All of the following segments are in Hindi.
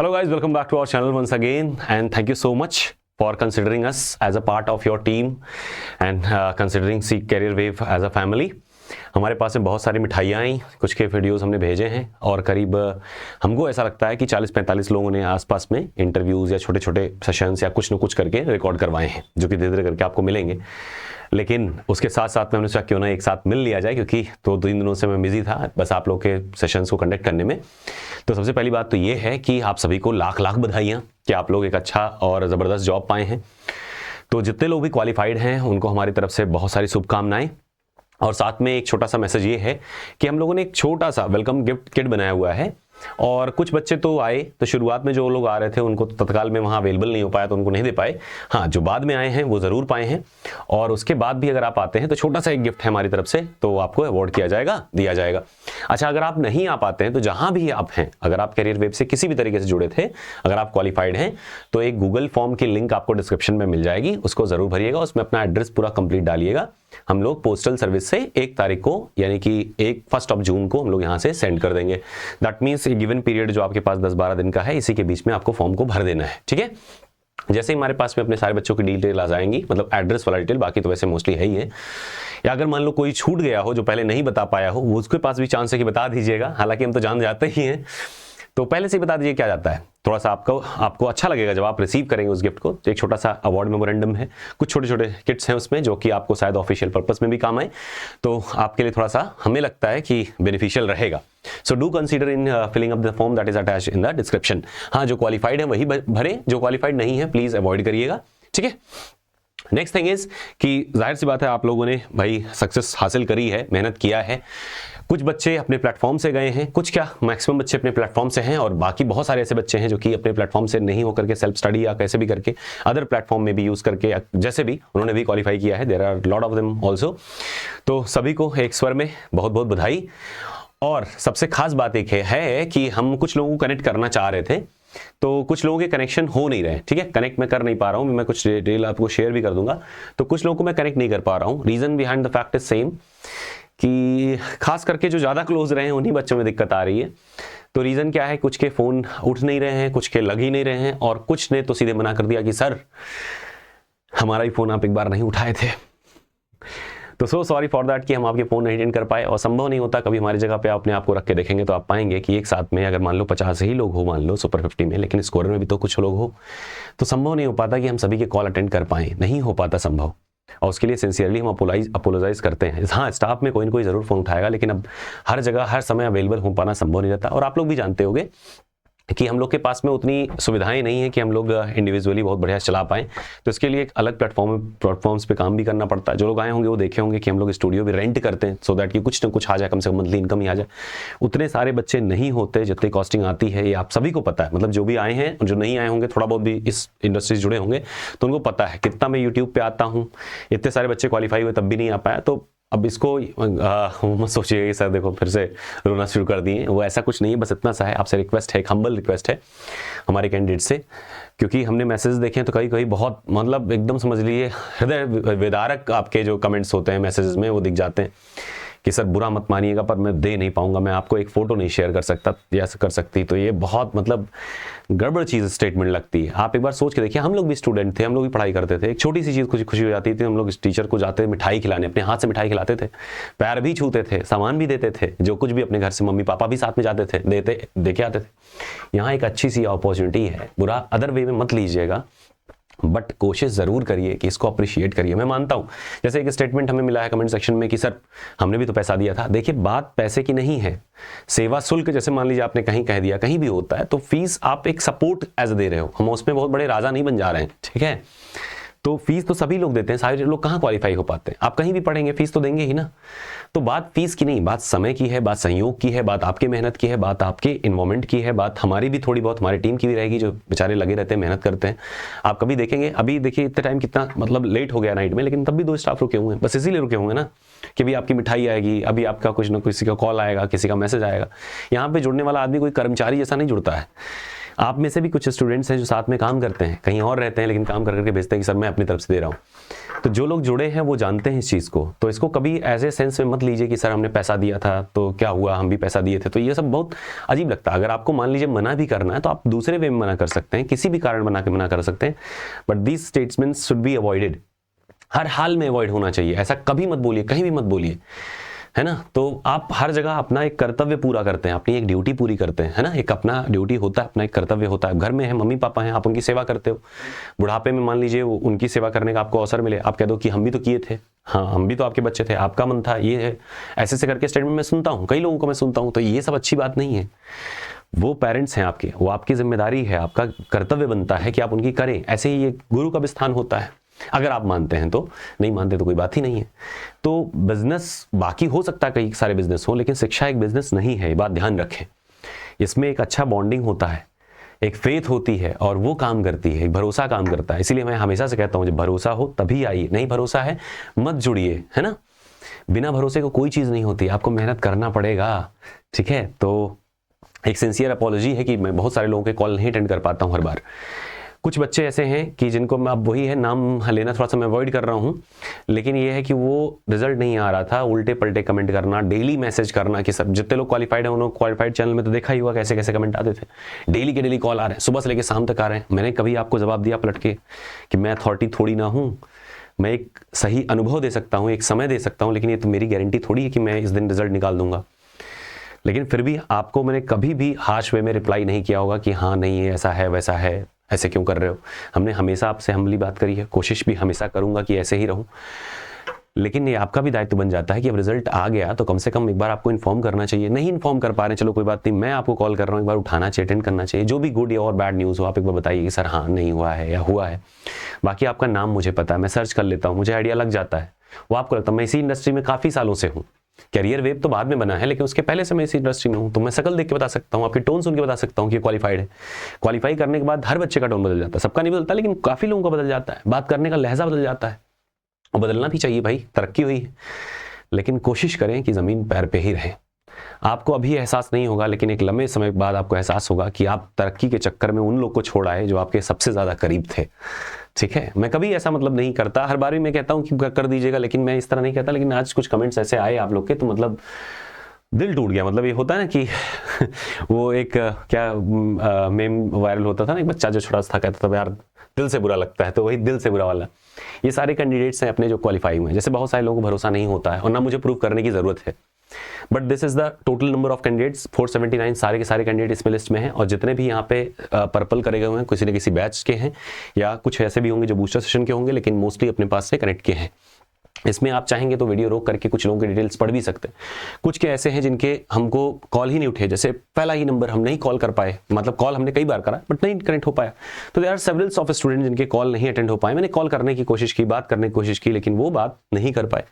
Hello guys, welcome back to our channel once again and thank you so much for considering us as a part of your team and considering Seek Career Wave as a family. हमारे पास में बहुत सारी मिठाइयाँ आई, कुछ के वीडियोस हमने भेजे हैं और करीब हमको ऐसा लगता है कि 40-45 लोगों ने आसपास में इंटरव्यूज़ या छोटे छोटे सेशंस या कुछ न कुछ करके रिकॉर्ड करवाए हैं, जो कि धीरे धीरे करके आपको मिलेंगे। लेकिन उसके साथ साथ में हमने सोचा क्यों ना एक साथ मिल लिया जाए, क्योंकि 2-3 दिनों से मैं बिजी था बस आप लोग के सेशंस को कंडक्ट करने में। तो सबसे पहली बात तो ये है कि आप सभी को लाख लाख बधाइयाँ कि आप लोग एक अच्छा और ज़बरदस्त जॉब पाए हैं। तो जितने लोग भी क्वालिफाइड हैं उनको हमारी तरफ से बहुत सारी शुभकामनाएं। और साथ में एक छोटा सा मैसेज ये है कि हम लोगों ने एक छोटा सा वेलकम गिफ्ट किट बनाया हुआ है और कुछ बच्चे तो आए, तो शुरुआत में जो लोग आ रहे थे उनको तो तत्काल में वहाँ अवेलेबल नहीं हो पाया तो उनको नहीं दे पाए। हाँ, जो बाद में आए हैं वो ज़रूर पाए हैं और उसके बाद भी अगर आप आते हैं तो छोटा सा एक गिफ्ट है हमारी तरफ से, तो आपको अवॉर्ड किया जाएगा, दिया जाएगा। अच्छा, अगर आप नहीं आ पाते हैं तो जहाँ भी आप हैं, अगर आप कैरियर वेब से किसी भी तरीके से जुड़े थे, अगर आप क्वालिफाइड हैं तो एक गूगल फॉर्म की लिंक आपको डिस्क्रिप्शन में मिल जाएगी, उसको ज़रूर भरिएगा, उसमें अपना एड्रेस पूरा कंप्लीट डालिएगा। हम लोग पोस्टल सर्विस से 1 तारीख को यानी कि 1 जून को हम लोग यहाँ से सेंड कर देंगे। दैट मीन्स ये गिवन पीरियड जो आपके पास 10-12 दिन का है, इसी के बीच में आपको फॉर्म को भर देना है, ठीक है। जैसे ही हमारे पास में अपने सारे बच्चों की डिटेल आ जाएंगी, मतलब एड्रेस वाला डिटेल, बाकी तो वैसे मोस्टली है ही है। या अगर मान लो कोई छूट गया हो जो पहले नहीं बता पाया हो, वो उसके पास भी चांस है कि बता दीजिएगा। हालांकि हम तो जान जाते ही हैं, तो पहले से ही बता दीजिए क्या जाता है। थोड़ा सा आपको अच्छा लगेगा जब आप रिसीव करेंगे उस गिफ्ट को। एक छोटा सा अवार्ड मेमोरेंडम है, कुछ छोटे छोटे किट्स हैं उसमें जो कि आपको शायद ऑफिशियल पर्पस में भी काम आए, तो आपके लिए थोड़ा सा हमें लगता है कि बेनिफिशियल रहेगा। So do consider in filling up the form that is attached in the description. हाँ, जो क्वालिफाइड है वही भरें, जो क्वालिफाइड नहीं है प्लीज अवॉइड करिएगा, ठीक है। नेक्स्ट थिंग इज कि जाहिर सी बात है आप लोगों ने भाई सक्सेस हासिल करी है, मेहनत किया है। कुछ बच्चे अपने प्लेटफॉर्म से गए हैं, कुछ क्या मैक्सिमम बच्चे अपने प्लेटफॉर्म से हैं और बाकी बहुत सारे ऐसे बच्चे हैं जो कि अपने प्लेटफॉर्म से नहीं होकर के सेल्फ स्टडी या कैसे भी करके अदर प्लेटफॉर्म में भी यूज़ करके जैसे भी उन्होंने भी क्वालिफाई किया है। There are lot of them also. तो सभी को एक स्वर में बहुत बहुत बधाई। और सबसे खास बात एक है कि हम कुछ लोगों को कनेक्ट करना चाह रहे थे, तो कुछ लोगों के कनेक्शन हो नहीं रहे, ठीक है। कनेक्ट मैं कर नहीं पा रहा हूँ, मैं कुछ डिटेल आपको शेयर भी कर दूंगा। तो कुछ लोगों को मैं कनेक्ट नहीं कर पा रहा हूँ। Reason behind the fact is same, कि खास करके जो ज़्यादा क्लोज रहे हैं उन्हीं बच्चों में दिक्कत आ रही है। तो रीज़न क्या है, कुछ के फ़ोन उठ नहीं रहे हैं, कुछ के लग ही नहीं रहे हैं और कुछ ने तो सीधे मना कर दिया कि सर हमारा ही फ़ोन आप एक बार नहीं उठाए थे। तो सो सॉरी फॉर दैट कि हम आपके फ़ोन नहीं अटेंड कर पाए। और संभव नहीं होता, कभी हमारी जगह पे अपने आप को रख के देखेंगे तो आप पाएंगे कि एक साथ में अगर मान लो 50 ही लोग हो, मान लो सुपर 50 में, लेकिन स्कोर में भी तो कुछ लोग हो, तो संभव नहीं हो पाता कि हम सभी के कॉल अटेंड कर पाएँ, नहीं हो पाता संभव। और उसके लिए सिंसियरली हम अपोलोजाइज करते हैं। हाँ, स्टाफ में कोई ना कोई ज़रूर फ़ोन उठाएगा, लेकिन अब हर जगह हर समय अवेलेबल हो पाना संभव नहीं रहता। और आप लोग भी जानते होंगे कि हम लोग के पास में उतनी सुविधाएं नहीं है कि हम लोग इंडिविजुअली बहुत बढ़िया चला पाएँ। तो इसके लिए एक अलग प्लेटफॉर्म्स पे काम भी करना पड़ता है। जो लोग आए होंगे वो देखे होंगे कि हम लोग स्टूडियो भी रेंट करते हैं, सो दैट कि कुछ ना कुछ आ जाए, कम से कम मंथली इनकम ही आ जाए। उतने सारे बच्चे नहीं होते जितनी कॉस्टिंग आती है, ये आप सभी को पता है। मतलब जो भी आए हैं, जो नहीं आए होंगे, थोड़ा बहुत भी इस इंडस्ट्री से जुड़े होंगे, तो उनको पता है कितना मैं यूट्यूब पर आता हूँ। इतने सारे बच्चे क्वालिफाई हुए तब भी नहीं आ पाया। तो अब इसको मत सोचिएगा कि सर देखो फिर से रोना शुरू कर दिए, वो ऐसा कुछ नहीं है। बस इतना सा है, आपसे रिक्वेस्ट है, एक हम्बल रिक्वेस्ट है हमारे कैंडिडेट से, क्योंकि हमने मैसेज देखे हैं तो कहीं बहुत मतलब एकदम समझ लीजिए हृदय विदारक आपके जो कमेंट्स होते हैं मैसेजेस में वो दिख जाते हैं कि सर बुरा मत मानिएगा पर मैं दे नहीं पाऊंगा, मैं आपको एक फ़ोटो नहीं शेयर कर सकता या कर सकती। तो ये बहुत मतलब गड़बड़ चीज़ स्टेटमेंट लगती है। आप एक बार सोच के देखिए, हम लोग भी स्टूडेंट थे, हम लोग भी पढ़ाई करते थे, एक छोटी सी चीज़ खुशी हो जाती थी। हम लोग इस टीचर को जाते मिठाई खिलाने, अपने हाथ से मिठाई खिलाते थे, पैर भी छूते थे, सामान भी देते थे, जो कुछ भी अपने घर से मम्मी पापा भी साथ में जाते थे, दे के आते थे। यहाँ एक अच्छी सी अपॉर्चुनिटी है, बुरा अदर वे में मत लीजिएगा, बट कोशिश ज़रूर करिए कि इसको अप्रिशिएट करिए। मैं मानता हूँ, जैसे एक स्टेटमेंट हमें मिला है कमेंट सेक्शन में कि सर हमने भी तो पैसा दिया था। देखिए, बात पैसे की नहीं है, सेवा शुल्क जैसे मान लीजिए आपने कहीं कह दिया, कहीं भी होता है, तो फीस आप एक सपोर्ट एज दे रहे हो, हम उसमें बहुत बड़े राजा नहीं बन जा रहे हैं, ठीक है। तो फीस तो सभी लोग देते हैं, सारे लोग कहाँ क्वालिफाई हो पाते हैं। आप कहीं भी पढ़ेंगे फीस तो देंगे ही ना। तो बात फीस की नहीं, बात समय की है, बात सहयोग की है, बात आपकी मेहनत की है, बात आपके इन्वॉल्वमेंट की है, बात हमारी भी थोड़ी बहुत हमारी टीम की भी रहेगी, जो बेचारे लगे रहते हैं, मेहनत करते हैं। आप कभी देखेंगे, अभी देखिए इतने टाइम कितना मतलब लेट हो गया नाइट में, लेकिन तब भी 2 स्टाफ रुके हुए हैं, बस इसीलिए रुके होंगे ना कि अभी आपकी मिठाई आएगी, अभी आपका कुछ ना किसी का कॉल आएगा, किसी का मैसेज आएगा। यहाँ पे जुड़ने वाला आदमी कोई कर्मचारी जैसा नहीं जुड़ता है। आप में से भी कुछ स्टूडेंट्स हैं जो साथ में काम करते हैं, कहीं और रहते हैं, लेकिन काम कर करके भेजते हैं कि सर मैं अपनी तरफ से दे रहा हूँ। तो जो लोग जुड़े हैं वो जानते हैं इस चीज़ को, तो इसको कभी ऐसे सेंस में मत लीजिए कि सर हमने पैसा दिया था तो क्या हुआ, हम भी पैसा दिए थे, तो ये सब बहुत अजीब लगता है। अगर आपको मान लीजिए मना भी करना है तो आप दूसरे वे में मना कर सकते हैं, किसी भी कारण बना के मना कर सकते हैं, but these statements should be avoided. हर हाल में अवॉइड होना चाहिए, ऐसा कभी मत बोलिए, कहीं भी मत बोलिए, है ना। तो आप हर जगह अपना एक कर्तव्य पूरा करते हैं, अपनी एक ड्यूटी पूरी करते हैं, है ना। एक अपना ड्यूटी होता है, अपना एक कर्तव्य होता है। घर में है, मम्मी पापा हैं, आप उनकी सेवा करते हो। बुढ़ापे में मान लीजिए उनकी सेवा करने का आपको अवसर मिले, आप कह दो कि हम भी तो किए थे, हाँ हम भी तो आपके बच्चे थे, आपका मन था, ये है, ऐसे से करके स्टेटमेंट मैं सुनता हूँ, कई लोगों को मैं सुनता हूँ। तो ये सब अच्छी बात नहीं है। वो पेरेंट्स हैं आपके, वो आपकी जिम्मेदारी है, आपका कर्तव्य बनता है कि आप उनकी करें। ऐसे ही ये गुरु का भी स्थान होता है, अगर आप मानते हैं तो, नहीं मानते तो कोई बात ही नहीं है। तो बिजनेस बाकी हो सकता है, कई सारे बिजनेस हो, लेकिन शिक्षा एक बिजनेस नहीं है, ये बात ध्यान रखें। इसमें एक अच्छा बॉन्डिंग होता है, एक फेथ होती है और वो काम करती है, एक भरोसा काम करता है। इसीलिए मैं हमेशा से कहता हूं जब भरोसा हो तभी आइए, नहीं भरोसा है मत जुड़िए, है ना। बिना भरोसे को कोई चीज नहीं होती, आपको मेहनत करना पड़ेगा, ठीक है। तो एक सिंसियर अपॉलॉजी है कि मैं बहुत सारे लोगों के कॉल नहीं अटेंड कर पाता हूं हर बार। कुछ बच्चे ऐसे हैं कि जिनको मैं, अब वही है, नाम लेना थोड़ा सा मैं अवॉइड कर रहा हूं, लेकिन ये है कि वो रिजल्ट नहीं आ रहा था, उल्टे पलटे कमेंट करना, डेली मैसेज करना कि सब जितने लोग क्वालिफाइड हैं उन्होंने क्वालिफाइड चैनल में तो देखा ही हुआ कैसे कैसे कमेंट आते थे। डेली के डेली कॉल आ रहे हैं, सुबह से लेकर शाम तक आ रहे हैं। मैंने कभी आपको जवाब दिया पलट के कि मैं अथॉरिटी थोड़ी ना हूँ, मैं एक सही अनुभव दे सकता हूँ, एक समय दे सकता हूँ, लेकिन ये तो मेरी गारंटी थोड़ी है कि मैं इस दिन रिजल्ट निकाल दूंगा। लेकिन फिर भी आपको मैंने कभी भी हार्श वे में रिप्लाई नहीं किया होगा कि हाँ नहीं ऐसा है वैसा है, ऐसे क्यों कर रहे हो। हमने हमेशा आपसे हम्बली बात करी है, कोशिश भी हमेशा करूंगा कि ऐसे ही रहूं। लेकिन ये आपका भी दायित्व बन जाता है कि अब रिजल्ट आ गया तो कम से कम एक बार आपको इन्फॉर्म करना चाहिए। नहीं इन्फॉर्म कर पा रहे हैं, चलो कोई बात नहीं, मैं आपको कॉल कर रहा हूँ, एक बार उठाना चाहिए, अटेंड करना चाहिए। जो भी गुड या और बैड न्यूज़ हो आप एक बार बताइए कि सर हाँ नहीं हुआ है या हुआ है। बाकी आपका नाम मुझे पता है, मैं सर्च कर लेता हूँ, मुझे आइडिया लग जाता है। वो आपको लगता है, मैं इसी इंडस्ट्री में काफ़ी सालों से हूँ, कैरियर वेव तो बाद में बना है, लेकिन उसके पहले से मैं इस इंडस्ट्री में हूं, तो मैं शक्ल देख के बता सकता हूं, आपके टोन सुन के बता सकता हूं कि क्वालिफाइड है। क्वालिफाई करने के बाद हर बच्चे का टोन बदल जाता है, सबका नहीं बदलता लेकिन काफी लोगों का बदल जाता है, बात करने का लहजा बदल जाता है, और बदलना भी चाहिए भाई, तरक्की हुई है। लेकिन कोशिश करें कि जमीन पैर पे ही रहे। आपको अभी एहसास नहीं होगा, लेकिन एक लंबे समय बाद आपको एहसास होगा कि आप तरक्की के चक्कर में उन लोग को छोड़ आए जो आपके सबसे ज्यादा करीब थे, ठीक है। मैं कभी ऐसा मतलब नहीं करता, हर बार भी मैं कहता हूं कि कर दीजिएगा, लेकिन मैं इस तरह नहीं कहता। लेकिन आज कुछ कमेंट्स ऐसे आए आप लोग के, तो मतलब दिल टूट गया। मतलब ये होता है ना कि वो एक क्या मेम वायरल होता था ना, एक बच्चा जो छोटा सा था कहता था यार दिल से बुरा लगता है, तो वही दिल से बुरा वाला। ये सारे कैंडिडेट्स हैं अपने जो क्वालिफाई हुए हैं, जैसे बहुत सारे लोगों को भरोसा नहीं होता है और ना मुझे प्रूव करने की जरूरत है, but this is the total number of candidates 479। सारे के सारे कैंडिडेट इसमें लिस्ट में हैं, और जितने भी यहाँ पे पर्पल करे गए हुए हैं किसी न किसी बैच के हैं, या कुछ ऐसे भी होंगे जो बूस्टर सेशन के होंगे, लेकिन मोस्टली अपने पास से कनेक्ट के हैं। इसमें आप चाहेंगे तो वीडियो रोक करके कुछ लोगों के डिटेल्स पढ़ भी सकते हैं। कुछ के ऐसे हैं जिनके हमको कॉल ही नहीं उठे, जैसे पहला ही नंबर हम नहीं कॉल कर पाए, मतलब कॉल हमने कई बार करा बट नहीं कनेक्ट हो पाया। तो देयर आर सेवरल्स ऑफ स्टूडेंट जिनके कॉल नहीं अटेंड हो पाए। मैंने कॉल करने की कोशिश की, बात करने की कोशिश की, लेकिन वो बात नहीं कर पाए।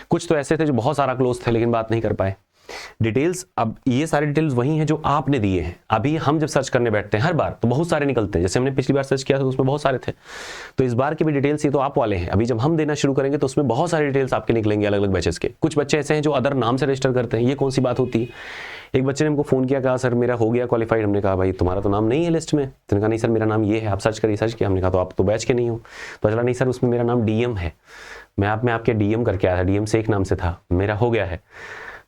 कुछ तो ऐसे थे जो बहुत सारा क्लोज थे लेकिन बात नहीं कर पाए। डिटेल्स, अब ये सारे डिटेल्स वही हैं जो आपने दिए हैं। अभी हम जब सर्च करने बैठते हैं हर बार तो बहुत सारे निकलते हैं, जैसे हमने पिछली बार सर्च किया था तो उसमें बहुत सारे थे, तो इस बार के भी डिटेल्स ये तो आप वाले हैं। अभी जब हम देना शुरू करेंगे तो उसमें बहुत सारे डिटेल्स आपके निकलेंगे अलग अलग बैचेस के। कुछ बच्चे ऐसे हैं जो अदर नाम से रजिस्टर करते हैं, ये कौन सी बात होती है। एक बच्चे ने हमको फोन किया, कहा सर मेरा हो गया क्वालिफाइड। हमने कहा भाई तुम्हारा तो नाम नहीं है लिस्ट में। उसने कहा नहीं सर मेरा नाम ये है, आप सर्च करिए। सर्च किया, हमने कहा तो आप तो बैच के नहीं हो। तो चला नहीं सर उसमें मेरा नाम डीएम है, मैं आपके डीएम करके आया था, डीएम से एक नाम से था, मेरा हो गया है।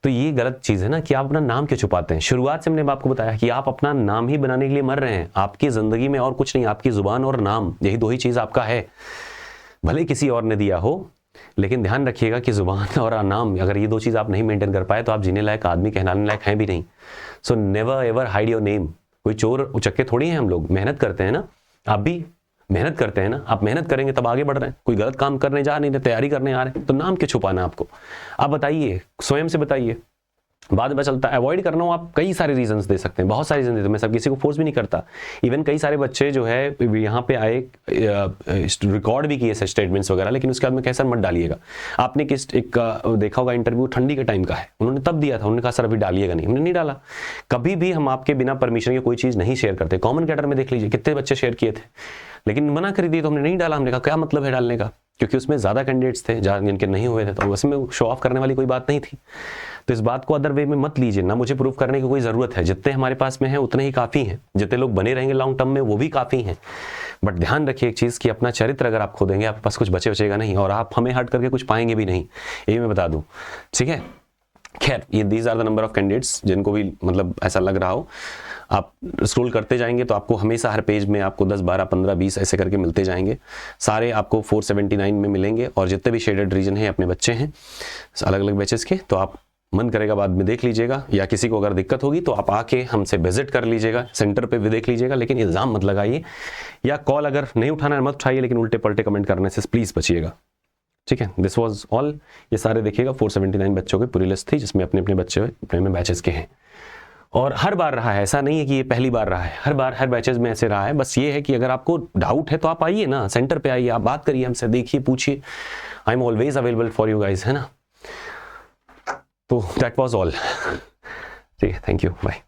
तो ये गलत चीज है ना कि आप अपना नाम क्यों छुपाते हैं। शुरुआत से मैंने आपको बताया कि आप अपना नाम ही बनाने के लिए मर रहे हैं। आपकी जिंदगी में और कुछ नहीं, आपकी जुबान और नाम, यही दो ही चीज आपका है। भले किसी और ने दिया हो, लेकिन ध्यान रखिएगा कि जुबान और नाम, अगर ये दो चीज आप नहीं मेंटेन कर पाए तो आप जीने लायक आदमी कहलाने लायक हैं भी नहीं। So never ever hide your name. कोई चोर उचक्के थोड़ी हैं हम लोग, मेहनत करते हैं ना, आप भी मेहनत करते हैं ना। आप मेहनत करेंगे तब आगे बढ़ रहे हैं। कोई गलत काम करने जा नहीं रहे, तैयारी करने आ रहे हैं, तो नाम क्यों छुपाना आपको। आप बताइए, स्वयं से बताइए, बाद में चलता है। अवॉइड करना हो आप कई सारे रीजंस दे सकते हैं, बहुत सारे रीजन देते हैं, मैं सब किसी को फोर्स भी नहीं करता। इवन कई सारे बच्चे जो है यहाँ पे आए, रिकॉर्ड भी किए स्टेटमेंट्स वगैरह, लेकिन उसके बाद में कैसा मत डालिएगा। आपने किस एक देखा होगा इंटरव्यू ठंडी के टाइम का है, उन्होंने तब दिया था, उन्होंने कहा सर अभी डालिएगा नहीं, हमने नहीं डाला। कभी भी हम आपके बिना परमिशन के कोई चीज नहीं शेयर करते। कॉमन कैडर में देख लीजिए कितने बच्चे शेयर किए थे, लेकिन मना कर दिए तो हमने नहीं डाला। हमने कहा क्या मतलब है डालने का, क्योंकि उसमें ज्यादा कैंडिडेट्स थे जिनके नहीं हुए थे, तो उसमें शो ऑफ करने वाली कोई बात नहीं थी। तो इस बात को अदर वे में मत लीजिए, ना मुझे प्रूफ करने की कोई जरूरत है। जितने हमारे पास में है उतने ही काफी हैं, जितने लोग बने रहेंगे लॉन्ग टर्म में वो भी काफी हैं। बट ध्यान रखिए एक चीज़ कि अपना चरित्र अगर आप खो देंगे आपके पास कुछ बचेगा नहीं, और आप हमें हट करके कुछ पाएंगे भी नहीं, ये मैं बता दूं, ठीक है। खैर, ये these are the number of candidates जिनको भी मतलब ऐसा लग रहा हो, आप स्क्रॉल करते जाएंगे तो आपको हमेशा हर पेज में आपको 10, 12, 15, 20 ऐसे करके मिलते जाएंगे। सारे आपको 479 में मिलेंगे, और जितने भी शेडेड रीजन हैं अपने बच्चे हैं अलग अलग बैचेस के, तो आप मन करेगा बाद में देख लीजिएगा, या किसी को अगर दिक्कत होगी तो आप आके हमसे विजिट कर लीजिएगा, सेंटर पे भी देख लीजिएगा, लेकिन इल्ज़ाम मत लगाइए, या कॉल अगर नहीं उठाना मत उठाइए, लेकिन उल्टे पलटे कमेंट करने से प्लीज़ बचिएगा, ठीक है। This was all. ये सारे देखिएगा 479 बच्चों की पूरी लिस्ट थी, जिसमें अपने अपने बच्चे अपने बैचेस के हैं, और हर बार रहा है, ऐसा नहीं है कि ये पहली बार रहा है, हर बार हर बैचेस में ऐसे रहा है। बस ये है कि अगर आपको डाउट है तो आप आइए ना, सेंटर पे आइए, आप बात करिए हमसे, देखिए, पूछिए, I am always available for you guys, है ना। तो दैट वाज ऑल, ठीक है, थैंक यू, बाय।